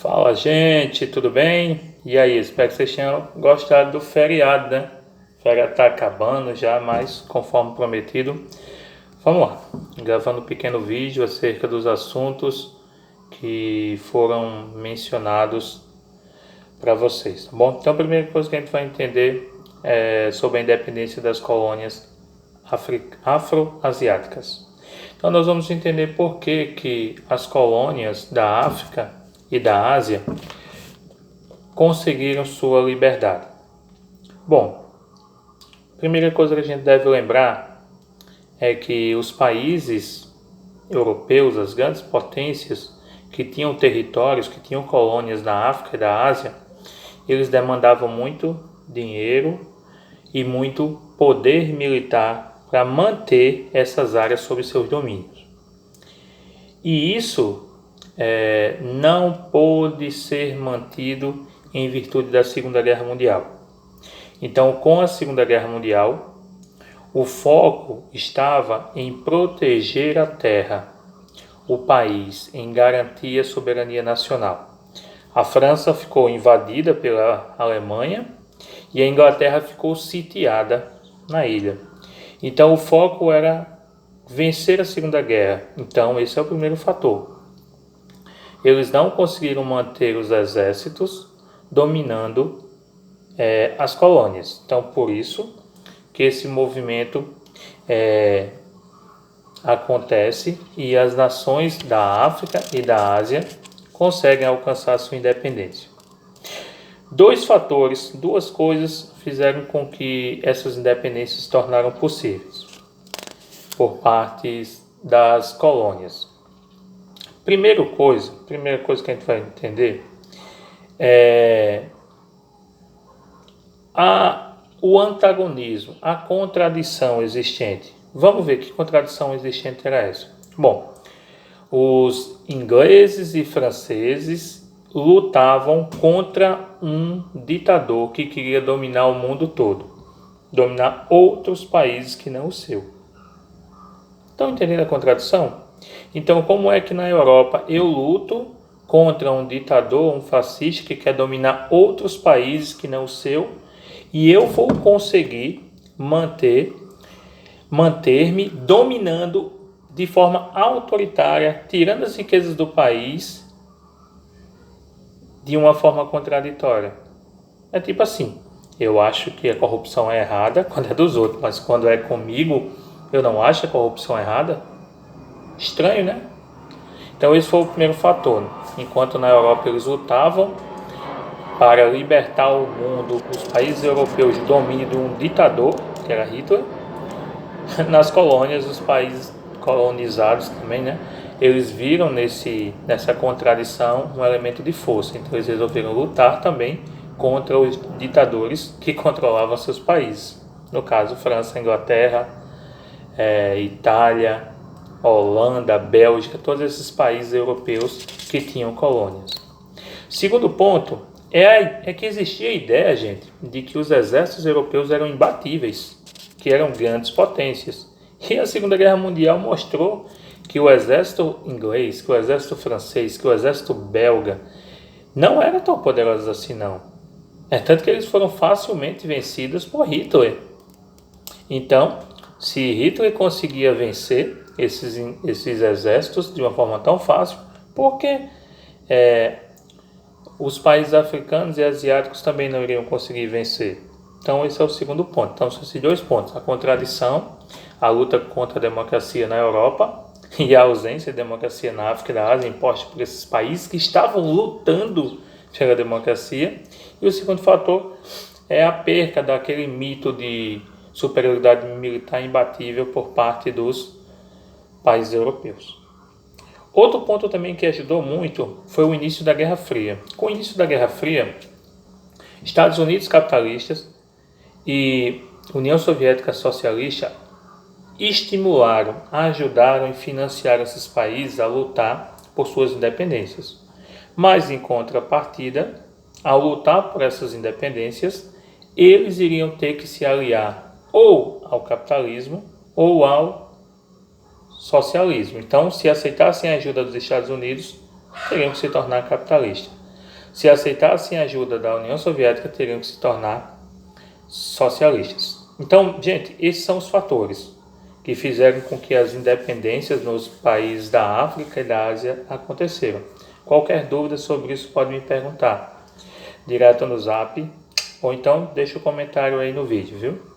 Fala, gente, tudo bem? E aí, espero que vocês tenham gostado do feriado, né? O feriado tá acabando já, mas conforme prometido, vamos lá. Gravando um pequeno vídeo acerca dos assuntos que foram mencionados para vocês, tá bom? Então, a primeira coisa que a gente vai entender é sobre a independência das colônias afro-asiáticas. Então, nós vamos entender por que as colônias da África e da Ásia conseguiram sua liberdade. Bom, a primeira coisa que a gente deve lembrar é que os países europeus, as grandes potências que tinham territórios, que tinham colônias na África e da Ásia, eles demandavam muito dinheiro e muito poder militar para manter essas áreas sob seus domínios. E isso não pôde ser mantido em virtude da Segunda Guerra Mundial. Então, com a Segunda Guerra Mundial, o foco estava em proteger a terra, o país, em garantir a soberania nacional. A França ficou invadida pela Alemanha e a Inglaterra ficou sitiada na ilha. Então, o foco era vencer a Segunda Guerra. Então, esse é o primeiro fator. Eles não conseguiram manter os exércitos dominando as colônias. Então, por isso que esse movimento acontece e as nações da África e da Ásia conseguem alcançar sua independência. Dois fatores, duas coisas fizeram com que essas independências se tornaram possíveis por parte das colônias. Primeira coisa que a gente vai entender é o antagonismo, a contradição existente. Vamos ver que contradição existente era essa. Bom, os ingleses e franceses lutavam contra um ditador que queria dominar o mundo todo, dominar outros países que não o seu. Estão entendendo a contradição? Então, como é que na Europa eu luto contra um ditador, um fascista que quer dominar outros países que não o seu, e eu vou conseguir manter-me dominando de forma autoritária, tirando as riquezas do país de uma forma contraditória? É tipo assim, eu acho que a corrupção é errada quando é dos outros, mas quando é comigo, eu não acho a corrupção errada? Estranho, né? Então esse foi o primeiro fator. Enquanto na Europa eles lutavam para libertar o mundo, os países europeus de domínio de um ditador, que era Hitler, nas colônias, os países colonizados também, né? Eles viram nessa contradição um elemento de força. Então eles resolveram lutar também contra os ditadores que controlavam seus países. No caso, França, Inglaterra, Itália, Holanda, Bélgica, todos esses países europeus que tinham colônias. Segundo ponto é que existia a ideia, gente, de que os exércitos europeus eram imbatíveis, que eram grandes potências. E a Segunda Guerra Mundial mostrou que o exército inglês, que o exército francês, que o exército belga não eram tão poderosos assim não. É tanto que eles foram facilmente vencidos por Hitler. Então, se Hitler conseguia vencer esses exércitos de uma forma tão fácil, por que os países africanos e asiáticos também não iriam conseguir vencer? Então esse é o segundo ponto. Então são esses dois pontos: a contradição, a luta contra a democracia na Europa e a ausência de democracia na África e na Ásia imposta por esses países que estavam lutando pela democracia. E o segundo fator é a perca daquele mito de superioridade militar imbatível por parte dos países europeus. Outro ponto também que ajudou muito foi o início da Guerra Fria. Com o início da Guerra Fria, Estados Unidos capitalistas e União Soviética socialista estimularam, ajudaram e financiaram esses países a lutar por suas independências. Mas, em contrapartida, ao lutar por essas independências, eles iriam ter que se aliar ou ao capitalismo ou ao socialismo. Então, se aceitassem a ajuda dos Estados Unidos, teriam que se tornar capitalistas. Se aceitassem a ajuda da União Soviética, teriam que se tornar socialistas. Então, gente, esses são os fatores que fizeram com que as independências nos países da África e da Ásia aconteceram. Qualquer dúvida sobre isso pode me perguntar direto no Zap, ou então deixa o comentário aí no vídeo, viu?